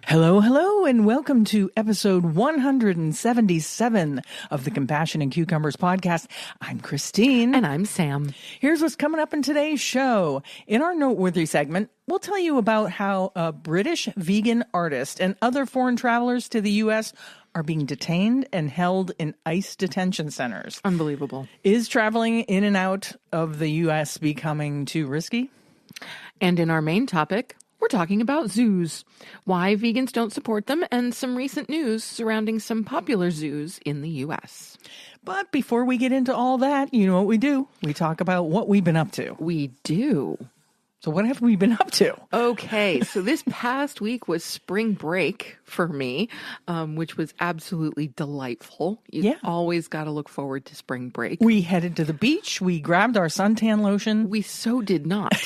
Hello, hello, and welcome to episode 177 of the Compassion and Cucumbers podcast. I'm Christine. And I'm Sam. Here's what's coming up in today's show. In our Noteworthy segment, we'll tell you about how a British vegan artist and other foreign travelers to the U.S. are being detained and held in ICE detention centers. Unbelievable. Is traveling in and out of the U.S. becoming too risky? And in our main topic, we're talking about zoos, why vegans don't support them, and some recent news surrounding some popular zoos in the U.S. But before we get into all that, you know what we do? We talk about what we've been up to. We do. So what have we been up to? Okay, so this past week was spring break for me, which was absolutely delightful. You always got to look forward to spring break. We headed to the beach. We grabbed our suntan lotion. We so did not.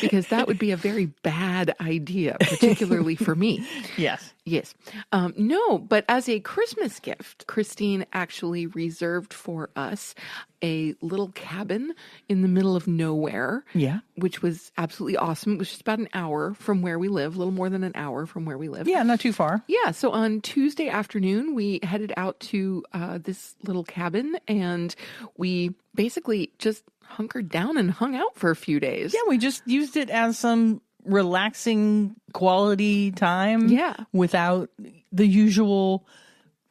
Because that would be a very bad idea, particularly for me. Yes. Yes. No, but as a Christmas gift, Christine actually reserved for us a little cabin in the middle of nowhere. Yeah. Which was absolutely awesome. It was just about an hour from where we live, a little more than an hour from where we live. Yeah, not too far. Yeah. So on Tuesday afternoon, we headed out to this little cabin and we basically just hunkered down and hung out for a few days. Yeah, we just used it as some relaxing quality time. Yeah. Without the usual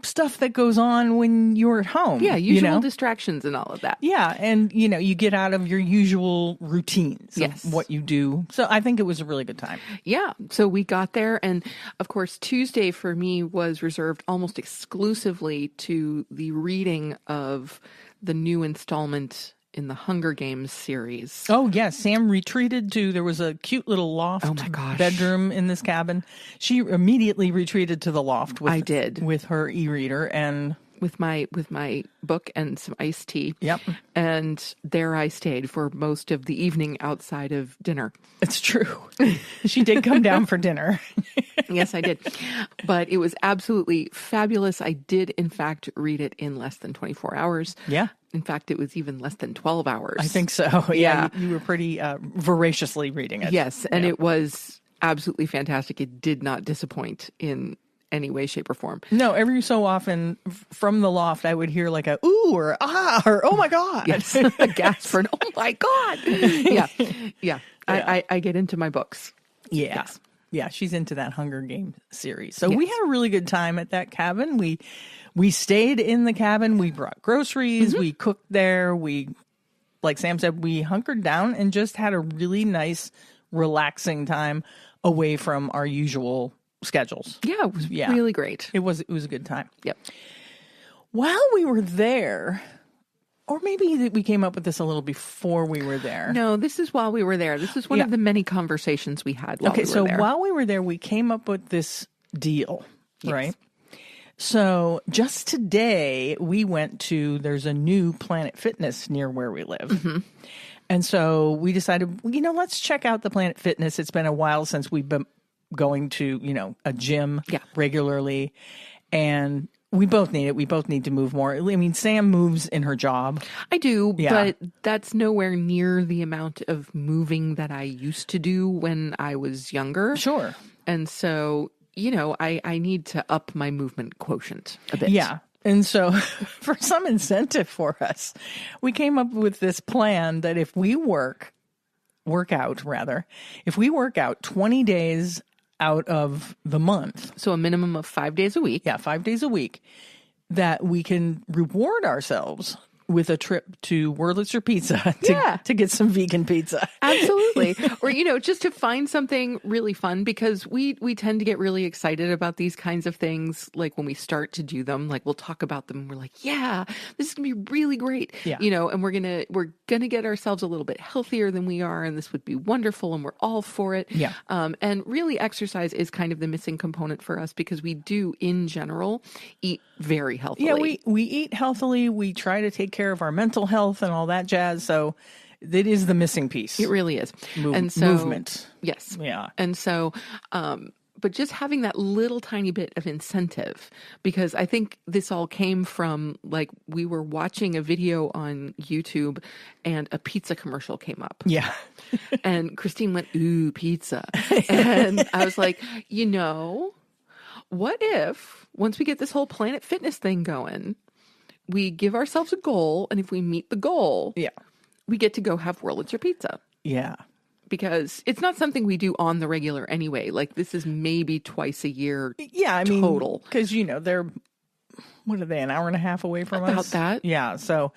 stuff that goes on when you're at home. Yeah, usual distractions and all of that. Yeah, and you get out of your usual routines of what you do. So I think it was a really good time. Yeah, so we got there, and of course Tuesday for me was reserved almost exclusively to the reading of the new installment in the Hunger Games series. Oh, yes. Sam retreated to, there was a cute little loft bedroom in this cabin. She immediately retreated to the loft with her e-reader and with my book and some iced tea. Yep. And there I stayed for most of the evening outside of dinner. It's true. She did come down for dinner. Yes, I did. But it was absolutely fabulous. I did, in fact, read it in less than 24 hours. Yeah. In fact, it was even less than 12 hours. I think so. Yeah. You were pretty voraciously reading it. Yes. And it was absolutely fantastic. It did not disappoint in any way, shape, or form. No, every so often from the loft, I would hear like a ooh or ah or oh my God. Yes, a gasp for an oh my God. Yeah. I get into my books. Yeah. Yes. Yeah, she's into that Hunger Games series. So we had a really good time at that cabin. We stayed in the cabin. We brought groceries. We cooked there. We, like Sam said, we hunkered down and just had a really nice, relaxing time away from our usual schedules. Yeah, it was really great. It was a good time. Yep. While we were there, or maybe we came up with this a little before we were there. No, this is while we were there. This is one of the many conversations we had while we were there. Okay, so while we were there, we came up with this deal, right? So just today, we went to, there's a new Planet Fitness near where we live. Mm-hmm. And so we decided, let's check out the Planet Fitness. It's been a while since we've been going to, a gym regularly. And we both need it. We both need to move more. I mean, Sam moves in her job. I do, but that's nowhere near the amount of moving that I used to do when I was younger. Sure. And so, I need to up my movement quotient a bit. Yeah. And so for some incentive for us, we came up with this plan that if we work out 20 days out of the month. So a minimum of 5 days a week. Yeah, 5 days a week. That we can reward ourselves with a trip to Wurlitzer Pizza to get some vegan pizza. Absolutely. Or, just to find something really fun, because we tend to get really excited about these kinds of things. Like when we start to do them, like we'll talk about them and we're like, yeah, this is gonna be really great. Yeah. And we're gonna get ourselves a little bit healthier than we are, and this would be wonderful, and we're all for it. Yeah. And really exercise is kind of the missing component for us, because we do in general eat very healthily. Yeah, we eat healthily. We try to take care of our mental health and all that jazz. So it is the missing piece. It really is. Movement. Yes. Yeah. And so but just having that little tiny bit of incentive, because I think this all came from like we were watching a video on YouTube and a pizza commercial came up. Yeah. And Christine went, ooh, pizza. And I was like, what if once we get this whole Planet Fitness thing going, we give ourselves a goal, and if we meet the goal, we get to go have Wurlitzer pizza. Yeah. Because it's not something we do on the regular anyway. Like this is maybe twice a year. Yeah, I mean, total. Because they're what are they, an hour and a half away from us? About that. Yeah, so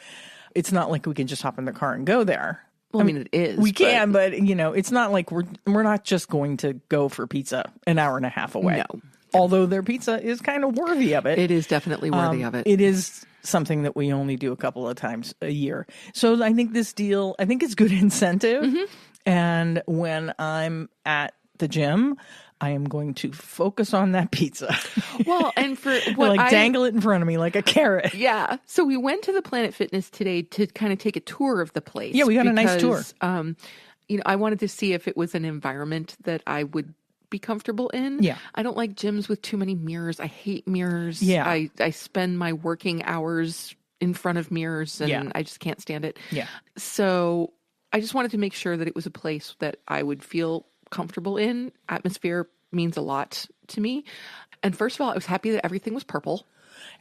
it's not like we can just hop in the car and go there. Well, I mean, it is. We can, but it's not like we're not just going to go for pizza an hour and a half away. No. Although their pizza is kind of worthy of it. It is definitely worthy of it. It is something that we only do a couple of times a year. So I think this deal, it's good incentive. Mm-hmm. And when I'm at the gym, I am going to focus on that pizza. Well, and for what dangle it in front of me like a carrot. Yeah. So we went to the Planet Fitness today to kind of take a tour of the place. Yeah, we got a nice tour. I wanted to see if it was an environment that I would be comfortable in. Yeah. I don't like gyms with too many mirrors. I hate mirrors. Yeah. I spend my working hours in front of mirrors and I just can't stand it. Yeah. So I just wanted to make sure that it was a place that I would feel comfortable in. Atmosphere means a lot to me. And first of all, I was happy that everything was purple.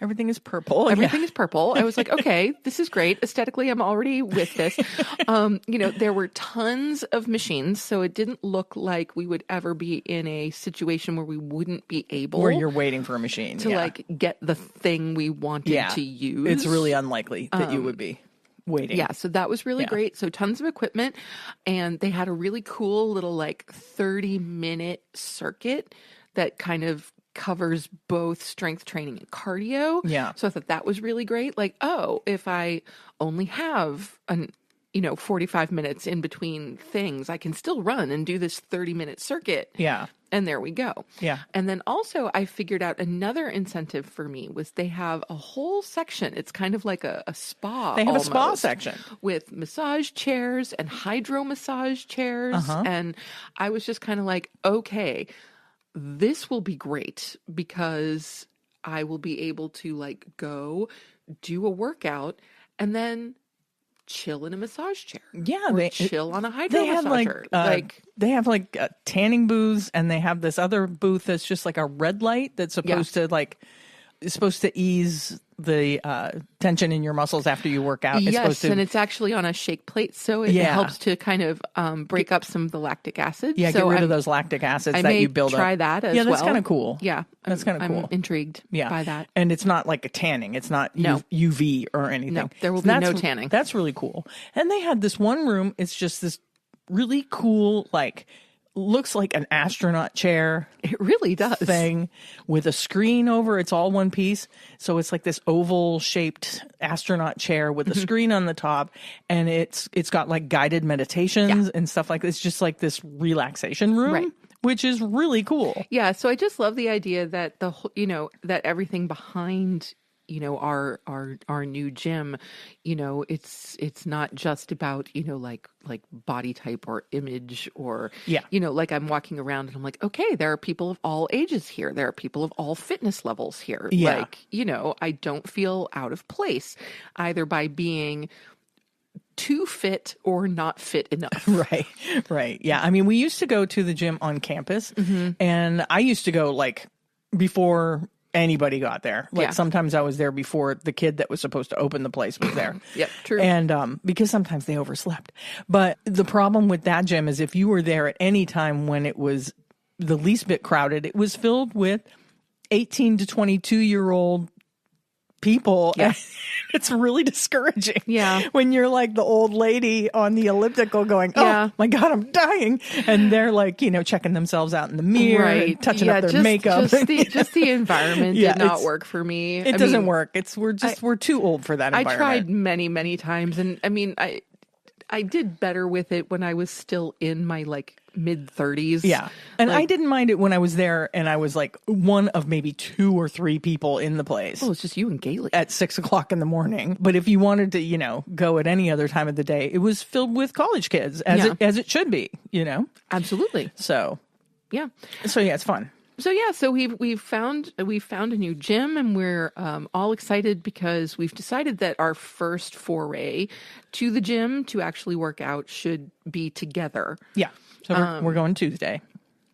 Everything is purple. Everything is purple. I was like, okay, this is great. Aesthetically, I'm already with this. There were tons of machines, so it didn't look like we would ever be in a situation where we wouldn't be able where you're waiting for a machine to get the thing we wanted to use. It's really unlikely that you would be waiting. Yeah, so that was really great. So tons of equipment, and they had a really cool little 30-minute circuit that kind of covers both strength training and cardio. Yeah. So I thought that was really great. If I only have 45 minutes in between things, I can still run and do this 30-minute circuit. Yeah. And there we go. Yeah. And then also I figured out another incentive for me was they have a whole section. It's kind of like a spa. They have almost, a spa section with massage chairs and hydro massage chairs. Uh-huh. And I was just kind of like, okay, this will be great because I will be able to go do a workout and then chill in a massage chair. Yeah, or chill on a hydro they have massager. They have tanning booths, and they have this other booth that's just like a red light that's supposed to ease the tension in your muscles after you work out. And it's actually on a shake plate, so it helps to kind of break up some of the lactic acid. Yeah, so get rid of those lactic acids that you build up. I may try that as well. Yeah, that's kind of cool. Yeah, that's kind of cool. I'm intrigued by that. And it's not like a tanning. It's not UV or anything. No, there will be no tanning. That's really cool. And they had this one room. It's just this really cool, looks like an astronaut chair. It really does. Thing with a screen over. It's all one piece. So it's like this oval shaped astronaut chair with a screen on the top, and it's got guided meditations and stuff like this. It's just like this relaxation room. Right. Which is really cool. Yeah, so I just love the idea that that everything behind our new gym, it's not just about, like body type or image or, I'm walking around and I'm like, okay, there are people of all ages here. There are people of all fitness levels here. Yeah. I don't feel out of place either by being too fit or not fit enough. Right. Yeah. I mean, we used to go to the gym on campus, and I used to go before anybody got there. Sometimes I was there before the kid that was supposed to open the place was there. Yep, true. And because sometimes they overslept. But the problem with that gym is if you were there at any time when it was the least bit crowded, it was filled with 18 to 22-year-old people. Yeah. It's really discouraging. Yeah. When you're like the old lady on the elliptical going, oh my God, I'm dying. And they're checking themselves out in the mirror, and touching up their makeup. Just the environment did not work for me. It doesn't work. We're too old for that environment. I tried many, many times. And I mean, I did better with it when I was still in my mid-30s. Yeah. And I didn't mind it when I was there and I was one of maybe 2 or 3 people in the place. Oh, it's just you and Gailey. At 6 o'clock in the morning. But if you wanted to, go at any other time of the day, it was filled with college kids, as it should be, Absolutely. So, yeah. So, yeah, it's fun. So we've found a new gym, and we're all excited because we've decided that our first foray to the gym to actually work out should be together. Yeah. So we're going Tuesday.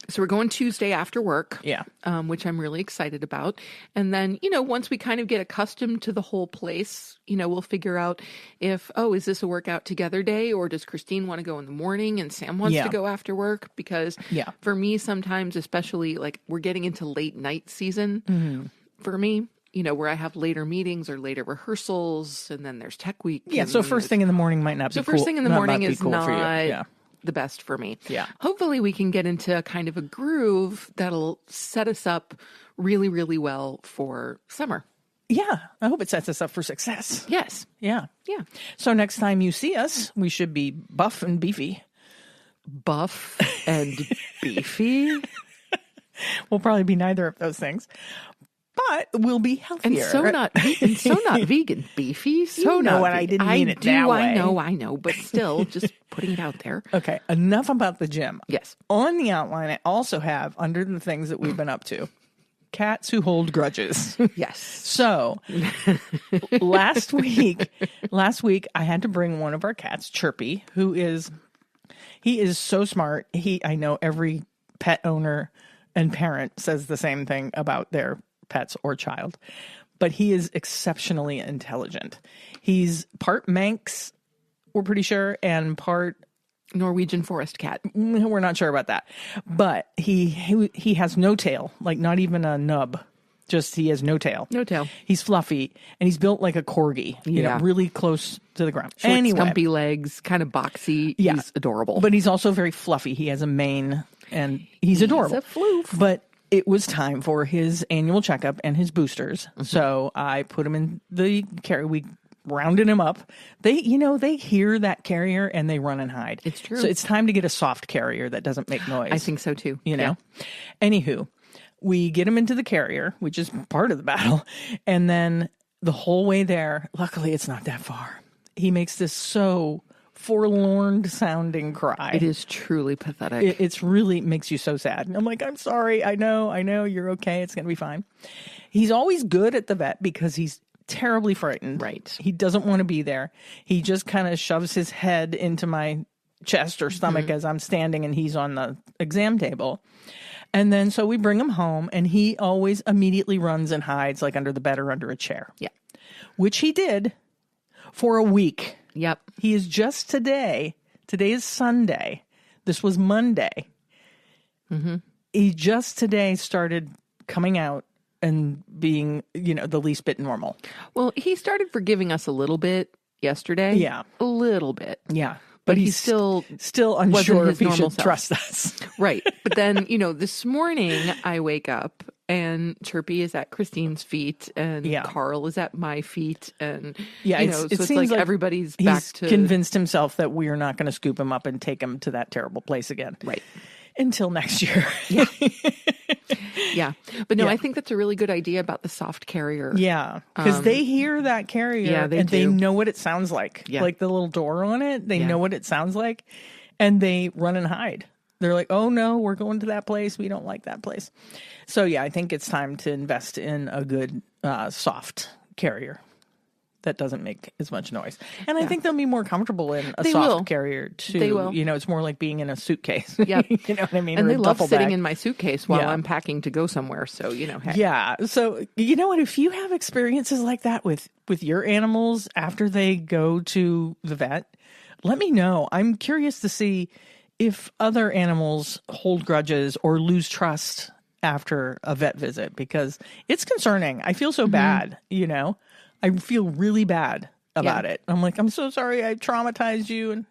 So we're going Tuesday after work. Yeah. Which I'm really excited about. And then, once we kind of get accustomed to the whole place, we'll figure out if, is this a workout together day, or does Christine want to go in the morning and Sam wants to go after work? Because for me, sometimes, especially like we're getting into late night season for me, where I have later meetings or later rehearsals, and then there's tech week. Yeah. So first thing in the morning might not be cool. So first thing in the morning is cool not for you. Yeah. the best for me. Yeah. Hopefully we can get into kind of a groove that'll set us up really, really well for summer. Yeah. I hope it sets us up for success. Yes. Yeah. Yeah. So next time you see us, we should be buff and beefy. Buff and beefy? We'll probably be neither of those things. But we'll be healthier. And so not vegan. Beefy. So you know not what? vegan. I didn't mean it that way. I know. But still, just putting it out there. Okay. Enough about the gym. Yes. On the outline, I also have, under the things that we've been up to, cats who hold grudges. Yes. So last week, I had to bring one of our cats, Chirpy, he is so smart. I know every pet owner and parent says the same thing about their pets or child, but he is exceptionally intelligent. He's part Manx, we're pretty sure, and part Norwegian forest cat. we're not sure about that. But he has no tail, like not even a nub. Just he has no tail. No tail. He's fluffy, and he's built like a corgi, really close to the ground. Short, anyway, stumpy legs, kind of boxy. Yeah. He's adorable. But he's also very fluffy. He has a mane, and he's adorable. a floof. But it was time for his annual checkup and his boosters. So I put him in the carrier. We rounded him up. They hear that carrier and they run and hide. It's true. So it's time to get a soft carrier that doesn't make noise. I think so too. Anywho, we get him into the carrier, which is part of the battle. And then the whole way there, luckily it's not that far, he makes this so forlorn sounding cry. It is truly pathetic. It's really makes you so sad. And I'm like, I'm sorry. I know you're okay. It's going to be fine. He's always good at the vet because he's terribly frightened. Right. He doesn't want to be there. He just kind of shoves his head into my chest or stomach as I'm standing and he's on the exam table. And then so we bring him home and he always immediately runs and hides like under the bed or under a chair. Yeah. Which Which he did for a week. Yep. He is just today is Sunday. This was Monday. He just today started coming out and being, the least bit normal. Well, he started forgiving us a little bit yesterday. Yeah. A little bit. Yeah. But he's still unsure his if he normal should self. trust us. Right. But then, this morning I wake up and Chirpy is at Christine's feet and Carl is at my feet. And, it seems like everybody's back he's to... convinced himself that we're not going to scoop him up and take him to that terrible place again. Right. Until next year. Yeah. Yeah. But no, I think that's a really good idea about the soft carrier. Yeah. Because they hear that carrier they know what it sounds like. Yeah. Like the little door on it, they know what it sounds like. And they run and hide. They're like, oh no, we're going to that place. We don't like that place. So yeah, I think it's time to invest in a good soft carrier that doesn't make as much noise. And I think they'll be more comfortable in a soft carrier too. They will. It's more like being in a suitcase. Yeah. You know what I mean? And or they a love duffel sitting bag. in my suitcase while I'm packing to go somewhere. So, hey. Yeah. So, you know what? If you have experiences like that with your animals after they go to the vet, let me know. I'm curious to see if other animals hold grudges or lose trust after a vet visit, because it's concerning. I feel so bad, I feel really bad about it. I'm like, I'm so sorry I traumatized you and,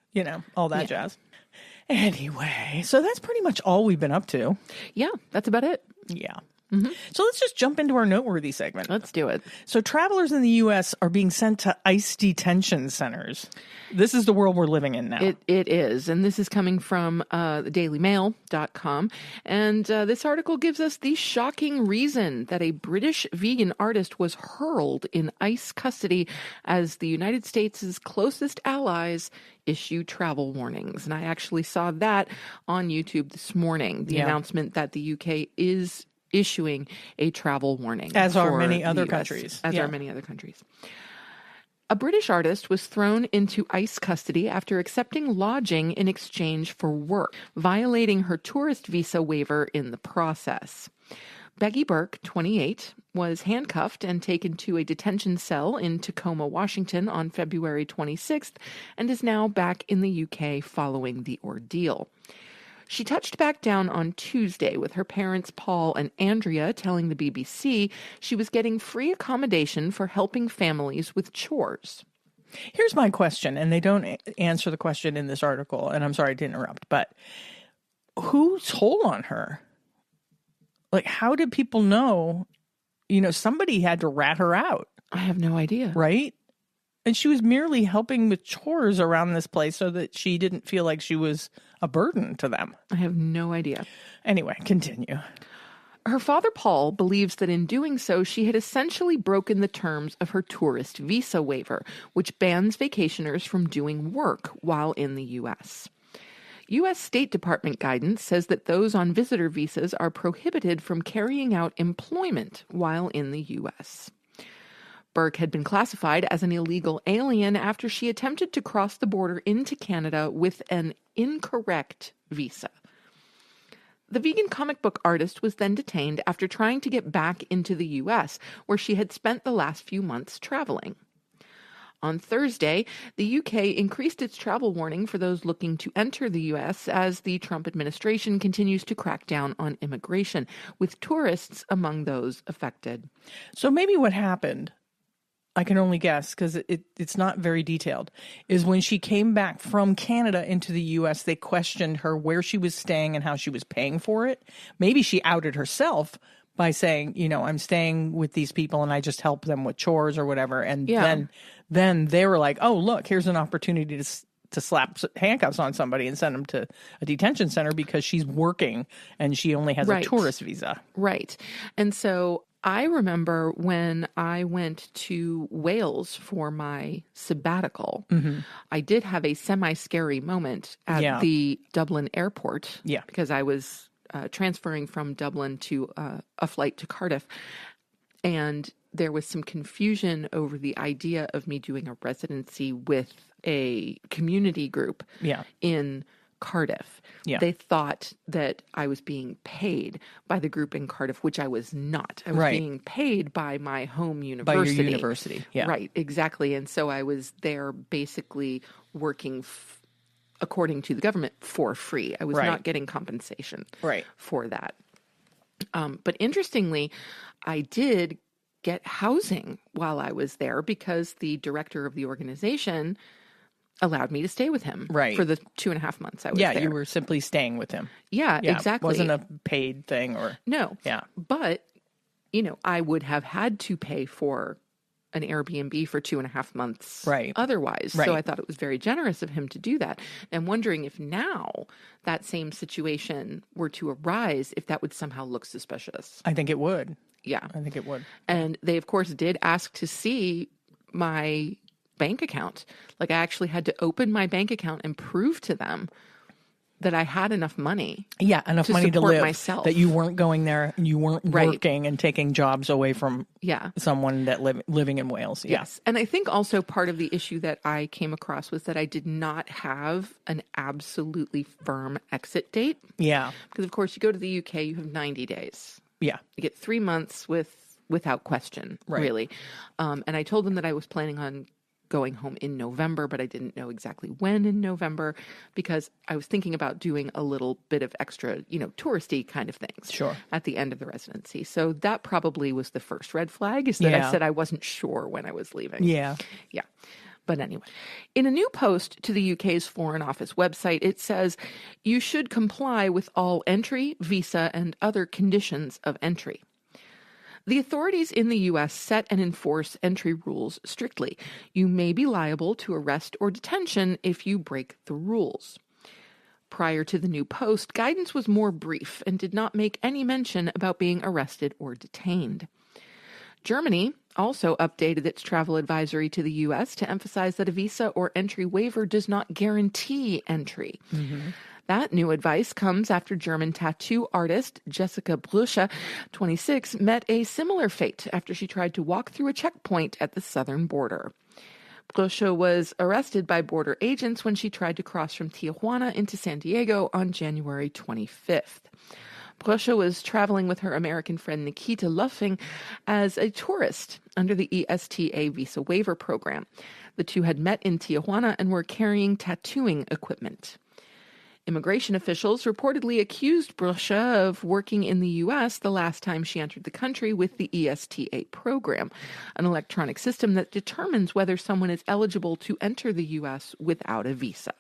all that jazz. Anyway, so that's pretty much all we've been up to. Yeah, that's about it. Yeah. So let's just jump into our noteworthy segment. Let's do it. So travelers in the U.S. are being sent to ICE detention centers. This is the world we're living in now. It is. And this is coming from thedailymail.com. And this article gives us the shocking reason that a British vegan artist was hurled in ICE custody as the United States' closest allies issue travel warnings. And I actually saw that on YouTube this morning, the announcement that the UK is issuing a travel warning. As are for many the other US, countries. As Yeah. are many other countries. A British artist was thrown into ICE custody after accepting lodging in exchange for work, violating her tourist visa waiver in the process. Becky Burke, 28, was handcuffed and taken to a detention cell in Tacoma, Washington on February 26th and is now back in the UK following the ordeal. She touched back down on Tuesday with her parents Paul and Andrea telling the BBC she was getting free accommodation for helping families with chores. Here's my question, and they don't answer the question in this article, and I'm sorry to interrupt, but who told on her? Like, how did people know? Somebody had to rat her out. I have no idea. Right? And she was merely helping with chores around this place so that she didn't feel like she was a burden to them. I have no idea. Anyway, continue. Her father, Paul, believes that in doing so, she had essentially broken the terms of her tourist visa waiver, which bans vacationers from doing work while in the U.S. U.S. State Department guidance says that those on visitor visas are prohibited from carrying out employment while in the U.S. Burke had been classified as an illegal alien after she attempted to cross the border into Canada with an incorrect visa. The vegan comic book artist was then detained after trying to get back into the U.S., where she had spent the last few months traveling. On Thursday, the UK increased its travel warning for those looking to enter the U.S. as the Trump administration continues to crack down on immigration, with tourists among those affected. So maybe what happened, I can only guess because it's not very detailed, is when she came back from Canada into the U.S., they questioned her where she was staying and how she was paying for it. Maybe she outed herself by saying, I'm staying with these people and I just help them with chores or whatever. And then they were like, oh, look, here's an opportunity to slap handcuffs on somebody and send them to a detention center because she's working and she only has a tourist visa. Right. And so I remember when I went to Wales for my sabbatical, I did have a semi-scary moment at the Dublin airport because I was transferring from Dublin to a flight to Cardiff. And there was some confusion over the idea of me doing a residency with a community group in Cardiff. They thought that I was being paid by the group in Cardiff, which I was not. I was being paid by my home university. By your university, Right, exactly. And so I was there basically working according to the government for free. I was not getting compensation for that. But interestingly, I did get housing while I was there because the director of the organization allowed me to stay with him for the 2.5 months I was there. Yeah, you were simply staying with him. Yeah, exactly. It wasn't a paid thing or... No. Yeah. But, I would have had to pay for an Airbnb for 2.5 months otherwise. So I thought it was very generous of him to do that. And I'm wondering if now that same situation were to arise, if that would somehow look suspicious. I think it would. Yeah. I think it would. And they, of course, did ask to see my bank account. Like, I actually had to open my bank account and prove to them that I had enough money. Yeah, enough money to live. Myself. That you weren't going there and you weren't working and taking jobs away from someone that living in Wales. Yeah. Yes. And I think also part of the issue that I came across was that I did not have an absolutely firm exit date. Yeah. Because, of course, you go to the UK, you have 90 days. Yeah. You get 3 months without question, really. And I told them that I was planning on going home in November, but I didn't know exactly when in November because I was thinking about doing a little bit of extra, touristy kind of things at the end of the residency. So that probably was the first red flag, is that I said I wasn't sure when I was leaving. Yeah. Yeah. But anyway, in a new post to the UK's Foreign Office website, it says you should comply with all entry, visa, and other conditions of entry. The authorities in the U.S. set and enforce entry rules strictly. You may be liable to arrest or detention if you break the rules. Prior to the new post, guidance was more brief and did not make any mention about being arrested or detained. Germany also updated its travel advisory to the U.S. to emphasize that a visa or entry waiver does not guarantee entry. That new advice comes after German tattoo artist Jessica Brusche, 26, met a similar fate after she tried to walk through a checkpoint at the southern border. Brusche was arrested by border agents when she tried to cross from Tijuana into San Diego on January 25th. Brusche was traveling with her American friend Nikita Luffing as a tourist under the ESTA visa waiver program. The two had met in Tijuana and were carrying tattooing equipment. Immigration officials reportedly accused Brusche of working in the U.S. the last time she entered the country with the ESTA program, an electronic system that determines whether someone is eligible to enter the U.S. without a visa.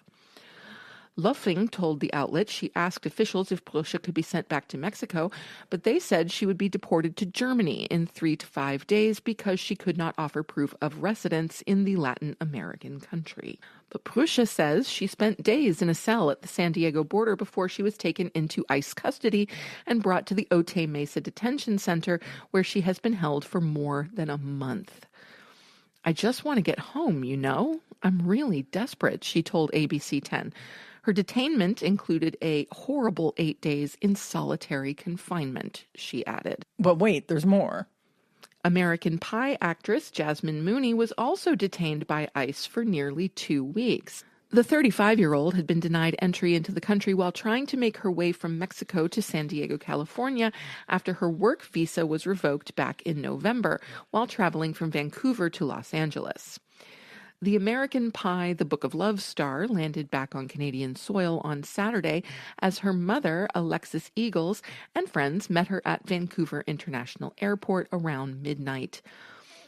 Luffing told the outlet she asked officials if Brusche could be sent back to Mexico, but they said she would be deported to Germany in 3 to 5 days because she could not offer proof of residence in the Latin American country. But Brusche says she spent days in a cell at the San Diego border before she was taken into ICE custody and brought to the Otay Mesa Detention Center, where she has been held for more than a month. "I just want to get home, you know? I'm really desperate," she told ABC 10. Her detainment included a horrible 8 days in solitary confinement, she added. But wait, there's more. American Pie actress Jasmine Mooney was also detained by ICE for nearly 2 weeks. The 35-year-old had been denied entry into the country while trying to make her way from Mexico to San Diego, California, after her work visa was revoked back in November while traveling from Vancouver to Los Angeles. The American Pie, The Book of Love star landed back on Canadian soil on Saturday as her mother, Alexis Eagles, and friends met her at Vancouver International Airport around midnight.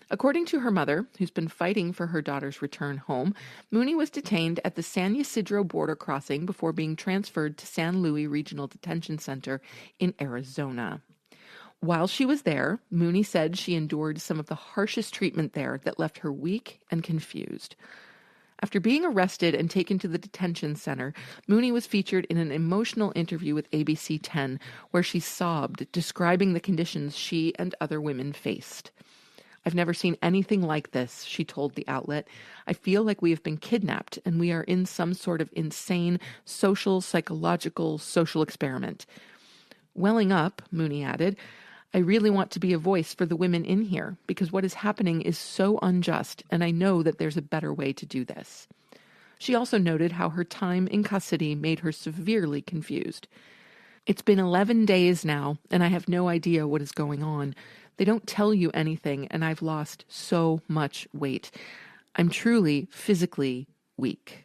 According to her mother, who's been fighting for her daughter's return home, Mooney was detained at the San Ysidro border crossing before being transferred to San Luis Regional Detention Center in Arizona. While she was there, Mooney said she endured some of the harshest treatment there that left her weak and confused. After being arrested and taken to the detention center, Mooney was featured in an emotional interview with ABC 10, where she sobbed, describing the conditions she and other women faced. "I've never seen anything like this," she told the outlet. "I feel like we have been kidnapped and we are in some sort of insane psychological social experiment." Welling up, Mooney added, "I really want to be a voice for the women in here because what is happening is so unjust, and I know that there's a better way to do this." She also noted how her time in custody made her severely confused. "It's been 11 days now, and I have no idea what is going on. They don't tell you anything, and I've lost so much weight. I'm truly physically weak."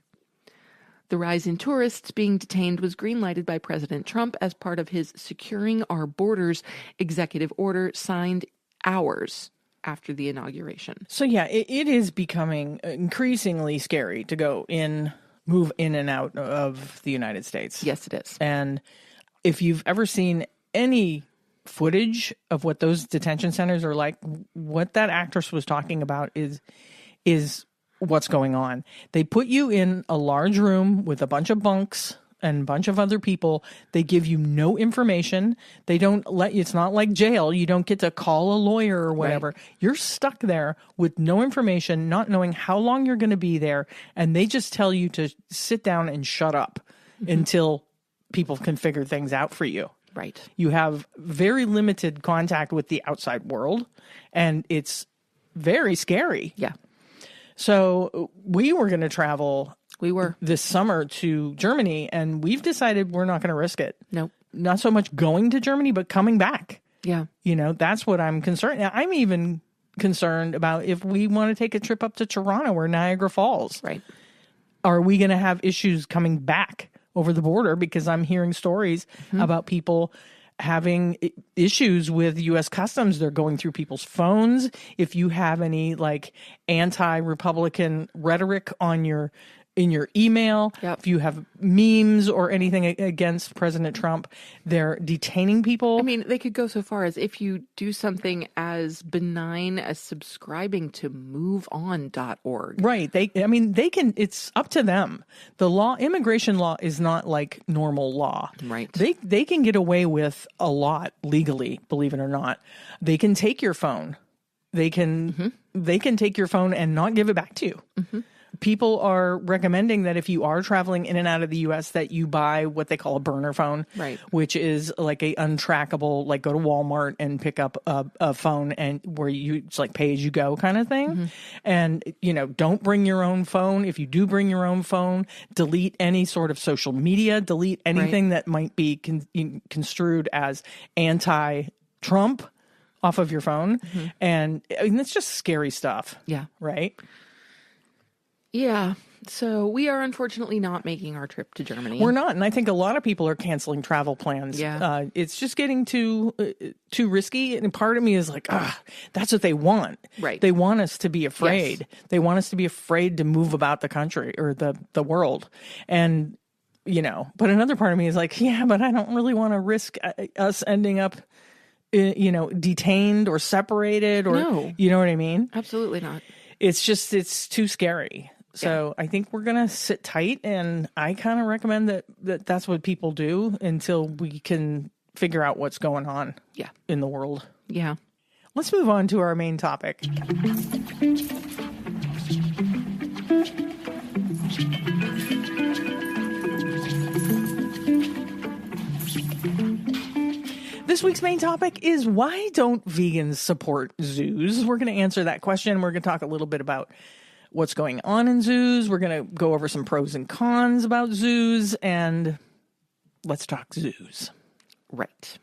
The rise in tourists being detained was greenlighted by President Trump as part of his Securing Our Borders executive order signed hours after the inauguration. So yeah, it is becoming increasingly scary to move in and out of the United States. Yes, it is. And if you've ever seen any footage of what those detention centers are like, what that actress was talking about is what's going on. They put you in a large room with a bunch of bunks and a bunch of other people. They give you no information. They don't let you, it's not like jail. You don't get to call a lawyer or whatever. Right. You're stuck there with no information, not knowing how long you're going to be there. And they just tell you to sit down and shut up until people can figure things out for you. Right. You have very limited contact with the outside world, and it's very scary. Yeah. So we were going to travel this summer to Germany, and we've decided we're not going to risk it. No. Not so much going to Germany, but coming back. Yeah. You know, that's what I'm concerned. I'm even concerned about if we want to take a trip up to Toronto or Niagara Falls. Right. Are we going to have issues coming back over the border? Because I'm hearing stories about people having issues with U.S. Customs. They're going through people's phones. If you have any like anti-Republican rhetoric in your email, if you have memes or anything against President Trump, they're detaining people. I mean, they could go so far as if you do something as benign as subscribing to moveon.org. Right. They can, it's up to them. The immigration law is not like normal law. Right. They can get away with a lot legally, believe it or not. They can take your phone. They can take your phone and not give it back to you. people are recommending that if you are traveling in and out of the U.S., that you buy what they call a burner phone, Right. which is like a untrackable, like go to Walmart and pick up a phone and where it's like pay as you go kind of thing. And, don't bring your own phone. If you do bring your own phone, delete any sort of social media, delete anything that might be construed as anti-Trump off of your phone. And it's just scary stuff. Yeah. Right? Yeah. So we are unfortunately not making our trip to Germany. We're not. And I think a lot of people are canceling travel plans. Yeah. It's just getting too risky. And part of me is like, that's what they want. Right. They want us to be afraid. Yes. They want us to be afraid to move about the country or the world. And, but another part of me is like, yeah, but I don't really want to risk us ending up detained or separated or, No. you know what I mean? Absolutely not. It's too scary. So I think we're going to sit tight, and I kind of recommend that's what people do until we can figure out what's going on in the world. Yeah. Let's move on to our main topic. This week's main topic is, why don't vegans support zoos? We're going to answer that question. We're going to talk a little bit about what's going on in zoos. We're going to go over some pros and cons about zoos, and let's talk zoos. Right.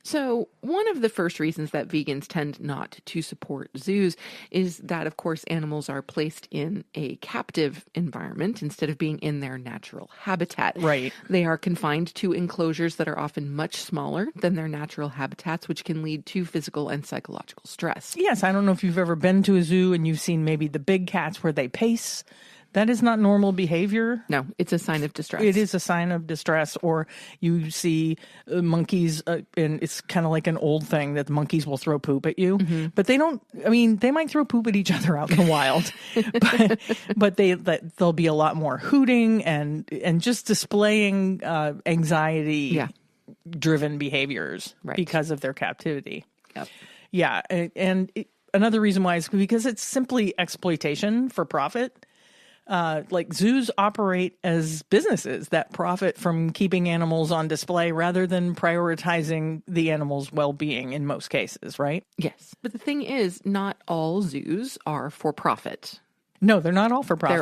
So one of the first reasons that vegans tend not to support zoos is that, of course, animals are placed in a captive environment instead of being in their natural habitat. Right. They are confined to enclosures that are often much smaller than their natural habitats, which can lead to physical and psychological stress. Yes, I don't know if you've ever been to a zoo and you've seen maybe the big cats where they pace. That is not normal behavior. No, it's a sign of distress. It is a sign of distress. Or you see monkeys, and it's kind of like an old thing that the monkeys will throw poop at you. But they don't, they might throw poop at each other out in the wild. but there'll be a lot more hooting and just displaying anxiety-driven behaviors because of their captivity. Yep. Yeah, and another reason why is because it's simply exploitation for profit. Like zoos operate as businesses that profit from keeping animals on display rather than prioritizing the animal's well-being in most cases, right? Yes. But the thing is, not all zoos are for profit. No, they're not all for profit.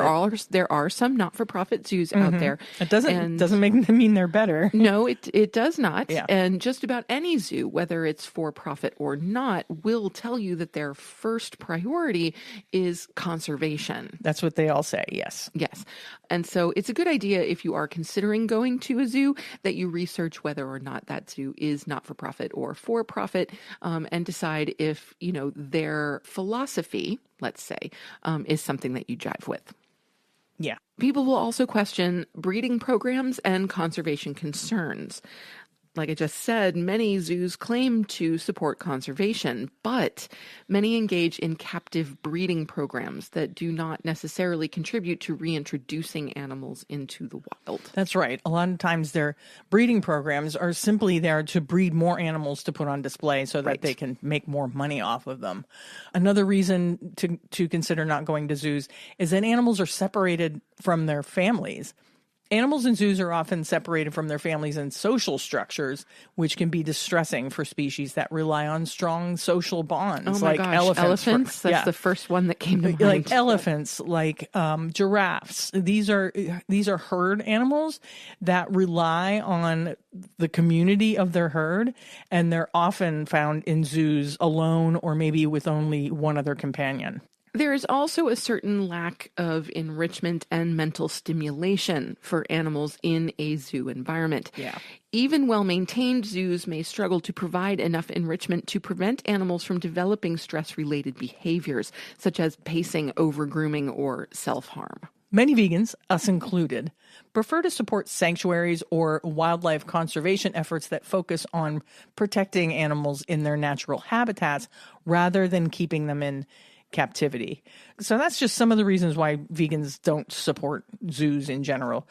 There are some not-for-profit zoos out there. It doesn't make them mean they're better. No, it does not. Yeah. And just about any zoo, whether it's for profit or not, will tell you that their first priority is conservation. That's what they all say, yes. Yes. And so it's a good idea, if you are considering going to a zoo, that you research whether or not that zoo is not-for-profit or for-profit, and decide if, their philosophy, let's say, is something that you jive with. Yeah. People will also question breeding programs and conservation concerns. Like I just said, many zoos claim to support conservation, but many engage in captive breeding programs that do not necessarily contribute to reintroducing animals into the wild. That's right. A lot of times their breeding programs are simply there to breed more animals to put on display so that they can make more money off of them. Another reason to consider not going to zoos is that animals are separated from their families. Animals in zoos are often separated from their families in social structures, which can be distressing for species that rely on strong social bonds. Oh my gosh, elephants? That's the first one that came to mind. Like elephants, like giraffes. These are herd animals that rely on the community of their herd, and they're often found in zoos alone or maybe with only one other companion. There is also a certain lack of enrichment and mental stimulation for animals in a zoo environment. Yeah. Even well-maintained zoos may struggle to provide enough enrichment to prevent animals from developing stress-related behaviors, such as pacing, over-grooming, or self-harm. Many vegans, us included, prefer to support sanctuaries or wildlife conservation efforts that focus on protecting animals in their natural habitats rather than keeping them in captivity. So that's just some of the reasons why vegans don't support zoos in general.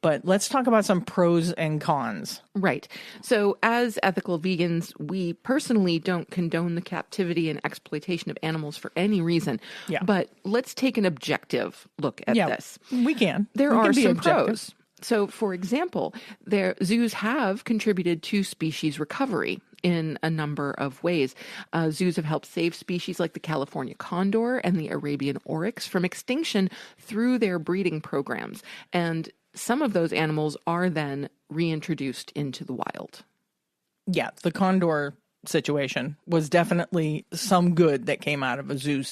But let's talk about some pros and cons. Right. So as ethical vegans, we personally don't condone the captivity and exploitation of animals for any reason. Yeah. But let's take an objective look at this. We can. There We are can be some objective. pros. So, for example, zoos have contributed to species recovery in a number of ways. Zoos have helped save species like the California condor and the Arabian oryx from extinction through their breeding programs. And some of those animals are then reintroduced into the wild. Yeah, the condor situation was definitely some good that came out of a zoo,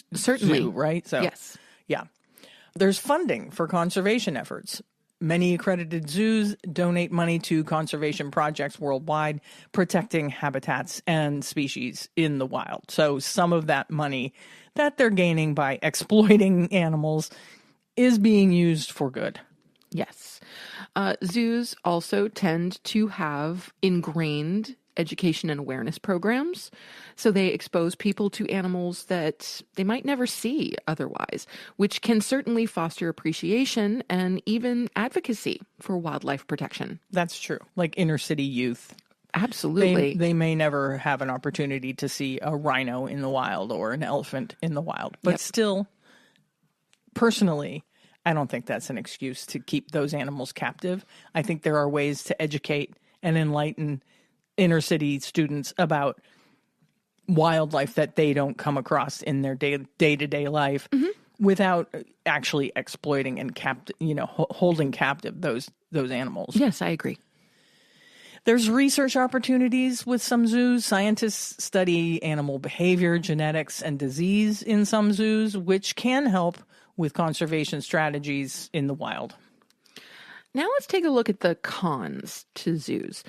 right? So, yes. Yeah. There's funding for conservation efforts. Many accredited zoos donate money to conservation projects worldwide, protecting habitats and species in the wild. So some of that money that they're gaining by exploiting animals is being used for good. Yes. Zoos also tend to have ingrained education and awareness programs. So they expose people to animals that they might never see otherwise, which can certainly foster appreciation and even advocacy for wildlife protection. That's true. Like inner city youth. Absolutely. They may never have an opportunity to see a rhino in the wild or an elephant in the wild. But still, personally, I don't think that's an excuse to keep those animals captive. I think there are ways to educate and enlighten inner city students about wildlife that they don't come across in their day-to-day life without actually exploiting and holding captive those animals. Yes, I agree. There's research opportunities with some zoos. Scientists study animal behavior, genetics, and disease in some zoos, which can help with conservation strategies in the wild. Now let's take a look at the cons to zoos.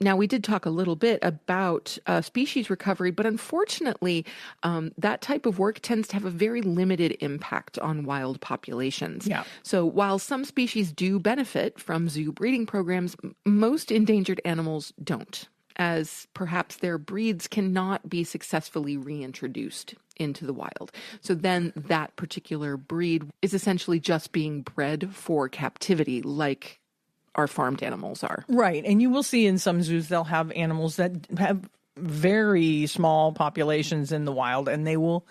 Now, we did talk a little bit about species recovery, but unfortunately, that type of work tends to have a very limited impact on wild populations. Yeah. So while some species do benefit from zoo breeding programs, most endangered animals don't, as perhaps their breeds cannot be successfully reintroduced into the wild. So then that particular breed is essentially just being bred for captivity, like our farmed animals are. Right. And you will see in some zoos, they'll have animals that have very small populations in the wild, and they will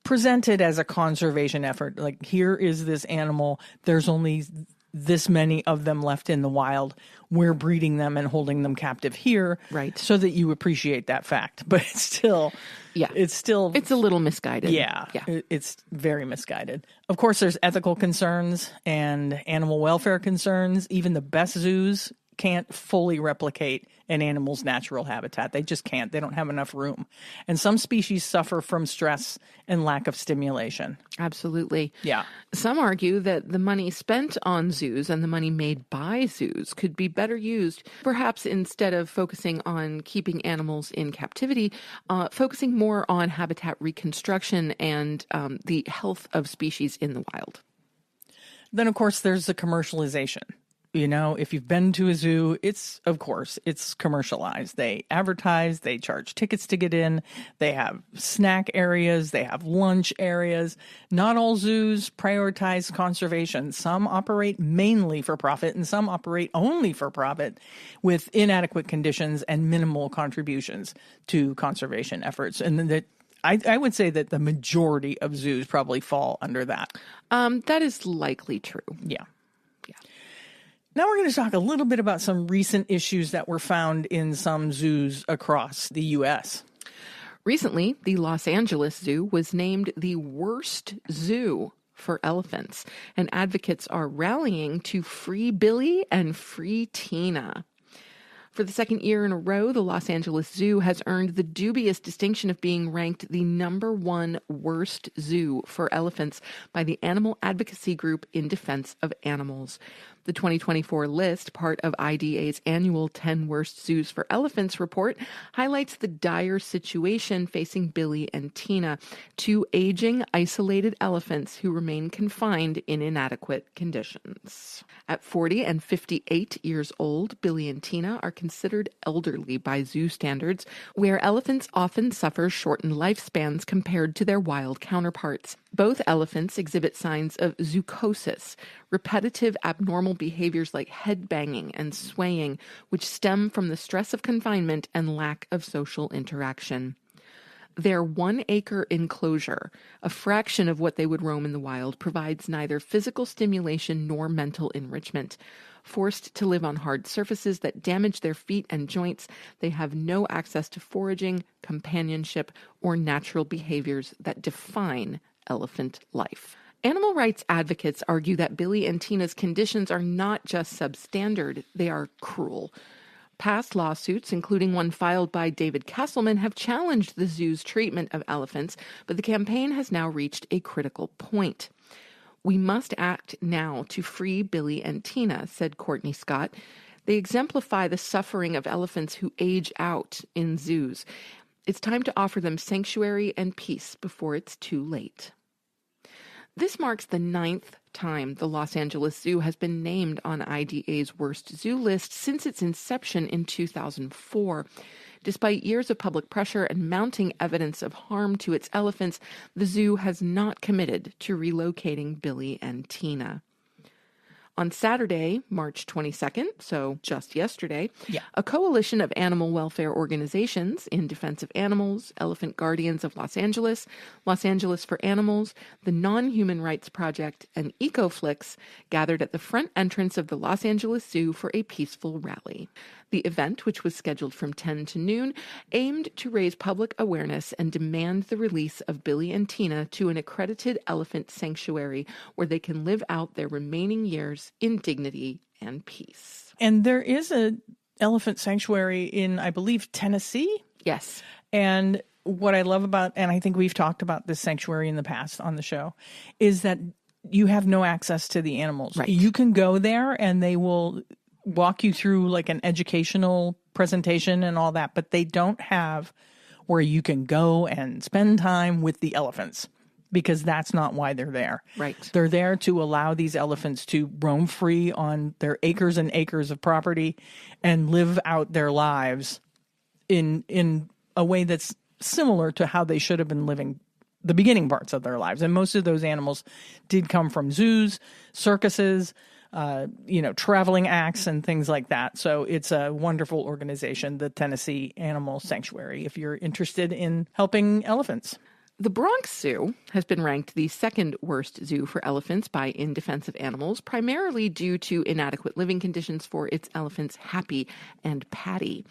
present it as a conservation effort. Like, here is this animal. There's only this many of them left in the wild. We're breeding them and holding them captive here. Right. So that you appreciate that fact. But it's still... Yeah. It's a little misguided. Yeah. It's very misguided. Of course, there's ethical concerns and animal welfare concerns. Even the best zoos can't fully replicate an animal's natural habitat. They just can't. They don't have enough room. And some species suffer from stress and lack of stimulation. Absolutely. Yeah. Some argue that the money spent on zoos and the money made by zoos could be better used, perhaps instead of focusing on keeping animals in captivity, focusing more on habitat reconstruction and the health of species in the wild. Then, of course, there's the commercialization. You know, if you've been to a zoo, it's commercialized. They advertise, they charge tickets to get in, they have snack areas, they have lunch areas. Not all zoos prioritize conservation. Some operate mainly for profit and some operate only for profit with inadequate conditions and minimal contributions to conservation efforts. And I would say that the majority of zoos probably fall under that. That is likely true. Yeah. Now we're going to talk a little bit about some recent issues that were found in some zoos across the U.S. Recently, the Los Angeles Zoo was named the worst zoo for elephants, and advocates are rallying to free Billy and free Tina. For the second year in a row, the Los Angeles Zoo has earned the dubious distinction of being ranked the #1 worst zoo for elephants by the animal advocacy group In Defense of Animals. The 2024 list, part of IDA's annual 10 Worst Zoos for Elephants report, highlights the dire situation facing Billy and Tina, two aging, isolated elephants who remain confined in inadequate conditions. At 40 and 58 years old, Billy and Tina are considered elderly by zoo standards, where elephants often suffer shortened lifespans compared to their wild counterparts. Both elephants exhibit signs of zoochosis, repetitive abnormal behaviors like head banging and swaying, which stem from the stress of confinement and lack of social interaction. Their 1-acre enclosure, a fraction of what they would roam in the wild, provides neither physical stimulation nor mental enrichment. Forced to live on hard surfaces that damage their feet and joints, they have no access to foraging, companionship, or natural behaviors that define elephant life. Animal rights advocates argue that Billy and Tina's conditions are not just substandard, they are cruel. Past lawsuits, including one filed by David Kesselman, have challenged the zoo's treatment of elephants, but the campaign has now reached a critical point. "We must act now to free Billy and Tina," said Courtney Scott. "They exemplify the suffering of elephants who age out in zoos. It's time to offer them sanctuary and peace before it's too late." This marks the 9th time the Los Angeles Zoo has been named on IDA's worst zoo list since its inception in 2004. Despite years of public pressure and mounting evidence of harm to its elephants, the zoo has not committed to relocating Billy and Tina. On Saturday, March 22nd, so just yesterday, a coalition of animal welfare organizations in defense of animals, Elephant Guardians of Los Angeles for Animals, the Non-Human Rights Project, and EcoFlix gathered at the front entrance of the Los Angeles Zoo for a peaceful rally. The event, which was scheduled from 10 to noon, aimed to raise public awareness and demand the release of Billy and Tina to an accredited elephant sanctuary where they can live out their remaining years in dignity and peace. And there is an elephant sanctuary in, I believe, Tennessee. Yes. And what I love about, and I think we've talked about this sanctuary in the past on the show, is that you have no access to the animals. Right. You can go there and they will walk you through like an educational presentation and all that, but they don't have where you can go and spend time with the elephants, because that's not why they're there. Right. They're there to allow these elephants to roam free on their acres and acres of property and live out their lives in a way that's similar to how they should have been living the beginning parts of their lives. And most of those animals did come from zoos, circuses, traveling acts and things like that. So it's a wonderful organization, the Tennessee Animal Sanctuary, if you're interested in helping elephants. The Bronx Zoo has been ranked the second worst zoo for elephants by In Defense of Animals, primarily due to inadequate living conditions for its elephants Happy and Patty.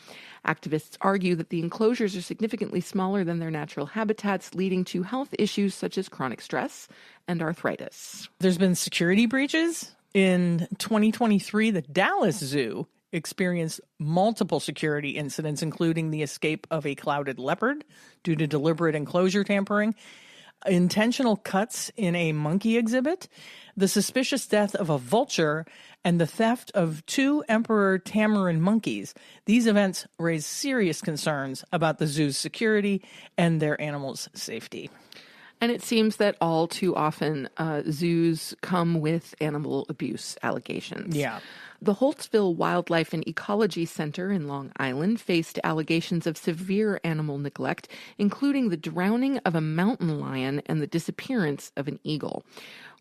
Activists argue that the enclosures are significantly smaller than their natural habitats, leading to health issues such as chronic stress and arthritis. There's been security breaches. In 2023, the Dallas Zoo experienced multiple security incidents, including the escape of a clouded leopard due to deliberate enclosure tampering, intentional cuts in a monkey exhibit, the suspicious death of a vulture, and the theft of 2 emperor tamarin monkeys. These events raise serious concerns about the zoo's security and their animals' safety. And it seems that all too often zoos come with animal abuse allegations. Yeah. The Holtzville Wildlife and Ecology Center in Long Island faced allegations of severe animal neglect, including the drowning of a mountain lion and the disappearance of an eagle.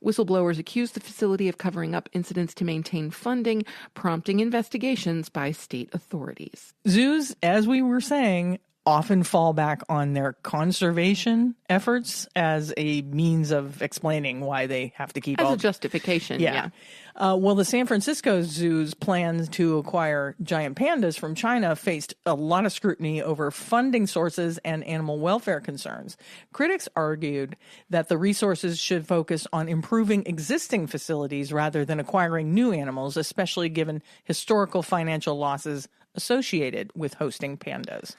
Whistleblowers accused the facility of covering up incidents to maintain funding, prompting investigations by state authorities. Zoos, as we were saying, often fall back on their conservation efforts as a means of explaining why they have to keep as a justification. Yeah. Well, the San Francisco Zoo's plans to acquire giant pandas from China faced a lot of scrutiny over funding sources and animal welfare concerns. Critics argued that the resources should focus on improving existing facilities rather than acquiring new animals, especially given historical financial losses associated with hosting pandas.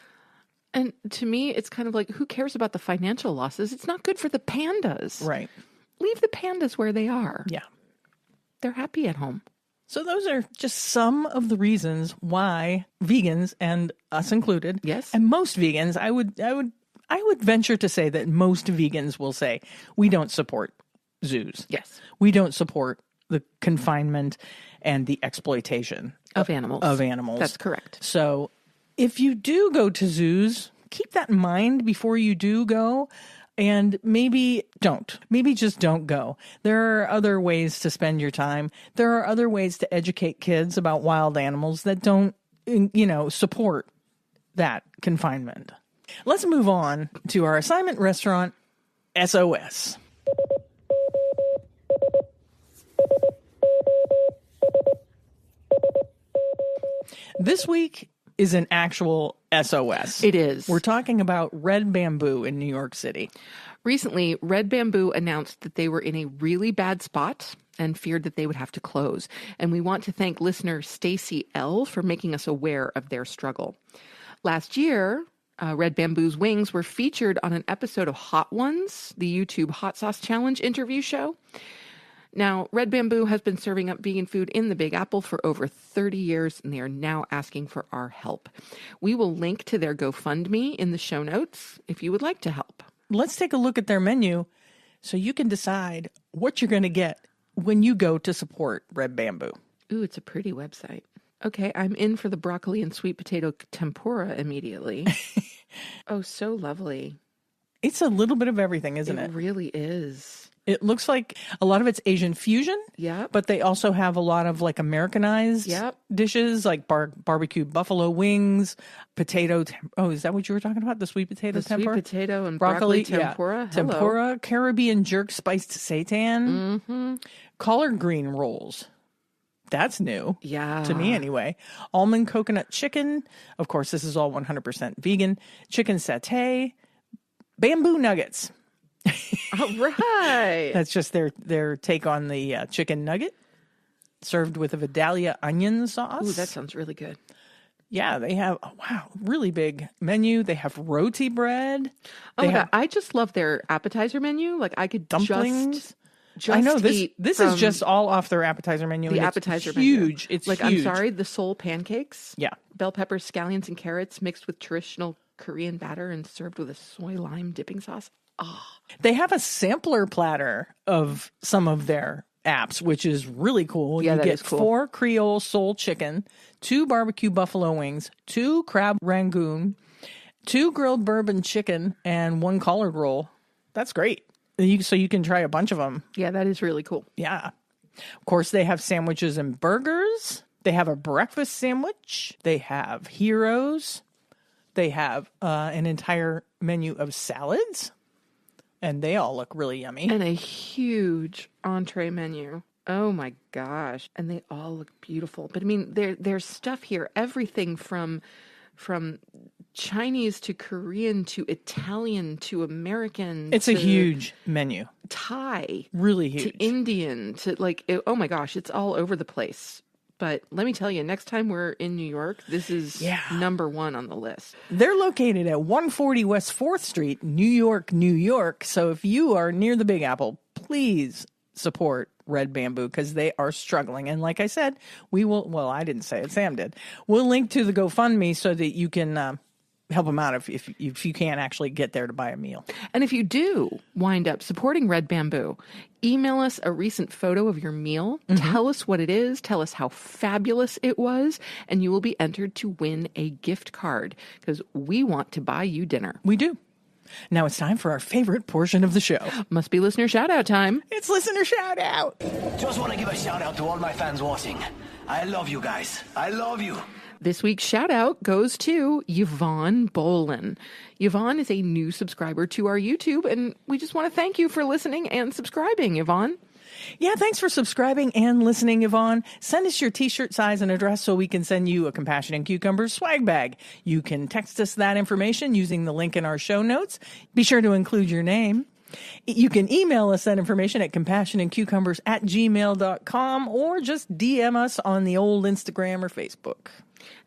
And to me, it's kind of like, who cares about the financial losses? It's not good for the pandas. Right. Leave the pandas where they are. Yeah. They're happy at home. So those are just some of the reasons why vegans, and us included, yes, and most vegans, I would venture to say that most vegans will say we don't support zoos. Yes. We don't support the confinement and the exploitation of animals. That's correct. So if you do go to zoos, keep that in mind before you do go. And maybe don't. Maybe just don't go. There are other ways to spend your time. There are other ways to educate kids about wild animals that don't, support that confinement. Let's move on to our assignment restaurant, SOS. This week is an actual SOS. It is. We're talking about Red Bamboo in New York City. Recently, Red Bamboo announced that they were in a really bad spot and feared that they would have to close. And we want to thank listener Stacy L. for making us aware of their struggle. Last year, Red Bamboo's wings were featured on an episode of Hot Ones, the YouTube Hot Sauce Challenge interview show. Now, Red Bamboo has been serving up vegan food in the Big Apple for over 30 years, and they are now asking for our help. We will link to their GoFundMe in the show notes if you would like to help. Let's take a look at their menu so you can decide what you're going to get when you go to support Red Bamboo. Ooh, it's a pretty website. Okay, I'm in for the broccoli and sweet potato tempura immediately. Oh, so lovely. It's a little bit of everything, isn't it? It really is. It looks like a lot of it's Asian fusion. Yeah. But they also have a lot of like Americanized dishes like barbecue buffalo wings, potato. Is that what you were talking about? The sweet potato tempura? Sweet potato and broccoli tempura. Yeah. Tempura, Caribbean jerk spiced seitan, collard green rolls. That's new. Yeah. To me anyway. Almond coconut chicken. Of course, this is all 100% vegan. Chicken satay. Bamboo nuggets. All right. That's just their take on the chicken nugget, served with a Vidalia onion sauce. Ooh, that sounds really good. Yeah, they have, really big menu. They have roti bread. Oh my God, I just love their appetizer menu. Like I could dumplings. Just I know this is just all off their appetizer menu. The appetizer menu. Huge. It's like, huge. I'm sorry, the Seoul pancakes. Yeah. Bell peppers, scallions, and carrots mixed with traditional Korean batter and served with a soy lime dipping sauce. Oh. They have a sampler platter of some of their apps, which is really cool. Yeah, you get cool. 4 Creole soul chicken, 2 barbecue buffalo wings, 2 crab rangoon, 2 grilled bourbon chicken, and 1 collard roll. That's great. So you can try a bunch of them. Yeah, that is really cool. Yeah. Of course, they have sandwiches and burgers. They have a breakfast sandwich. They have heroes. They have an entire menu of salads. And they all look really yummy. And a huge entree menu. Oh my gosh. And they all look beautiful. But I mean, there's stuff here, everything from Chinese to Korean to Italian to American. It's a huge menu. Thai. Really huge. To Indian to oh my gosh, it's all over the place. But let me tell you, next time we're in New York, this is number 1 on the list. They're located at 140 West 4th Street, New York, New York. So if you are near the Big Apple, please support Red Bamboo because they are struggling. And like I said, we will, well, I didn't say it, Sam did. We'll link to the GoFundMe so that you can help them out if you can't actually get there to buy a meal. And if you do wind up supporting Red Bamboo, email us a recent photo of your meal. Tell us what it is. Tell us how fabulous it was. And you will be entered to win a gift card because we want to buy you dinner. We do. Now it's time for our favorite portion of the show. Must be listener shout out time. It's listener shout out. Just want to give a shout out to all my fans watching. I love you guys. I love you. This week's shout out goes to Yvonne Bolin. Yvonne is a new subscriber to our YouTube, and we just want to thank you for listening and subscribing, Yvonne. Yeah, thanks for subscribing and listening, Yvonne. Send us your t-shirt size and address so we can send you a Compassion and Cucumbers swag bag. You can text us that information using the link in our show notes. Be sure to include your name. You can email us that information at compassionandcucumbers@gmail.com or just DM us on the old Instagram or Facebook.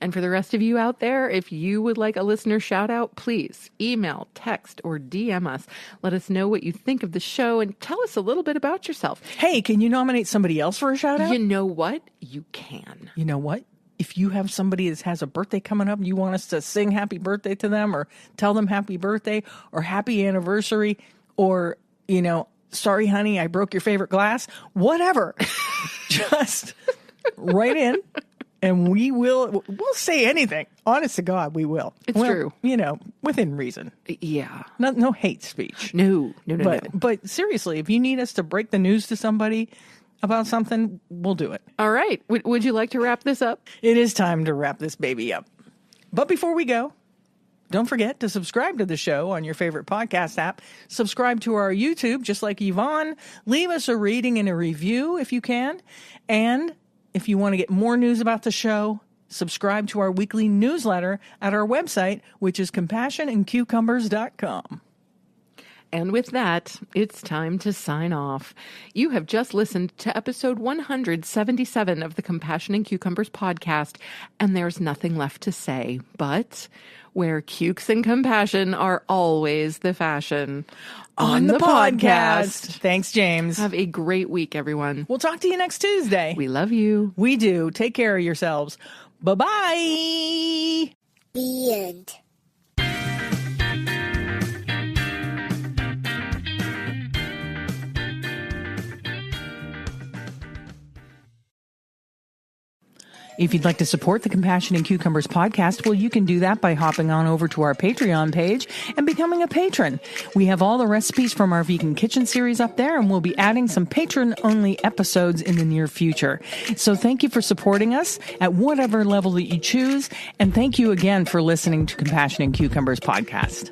And for the rest of you out there, if you would like a listener shout out, please email, text, or DM us. Let us know what you think of the show and tell us a little bit about yourself. Hey, can you nominate somebody else for a shout out? You know what? You can. You know what? If you have somebody that has a birthday coming up, you want us to sing happy birthday to them or tell them happy birthday or happy anniversary or, sorry, honey, I broke your favorite glass, whatever. just write in and we'll say anything. Honest to God, we will. It's true. Within reason. Yeah. No hate speech. No. But seriously, if you need us to break the news to somebody about something, we'll do it. All right. Would you like to wrap this up? It is time to wrap this baby up. But before we go, don't forget to subscribe to the show on your favorite podcast app. Subscribe to our YouTube, just like Yvonne. Leave us a rating and a review if you can. And if you want to get more news about the show, subscribe to our weekly newsletter at our website, which is compassionandcucumbers.com. And with that, it's time to sign off. You have just listened to episode 177 of the Compassion and Cucumbers podcast, and there's nothing left to say, but where cukes and compassion are always the fashion. On the podcast. Thanks, James. Have a great week, everyone. We'll talk to you next Tuesday. We love you. We do. Take care of yourselves. Bye-bye. The end. If you'd like to support the Compassion and Cucumbers podcast, well, you can do that by hopping on over to our Patreon page and becoming a patron. We have all the recipes from our vegan kitchen series up there, and we'll be adding some patron-only episodes in the near future. So thank you for supporting us at whatever level that you choose, and thank you again for listening to Compassion and Cucumbers podcast.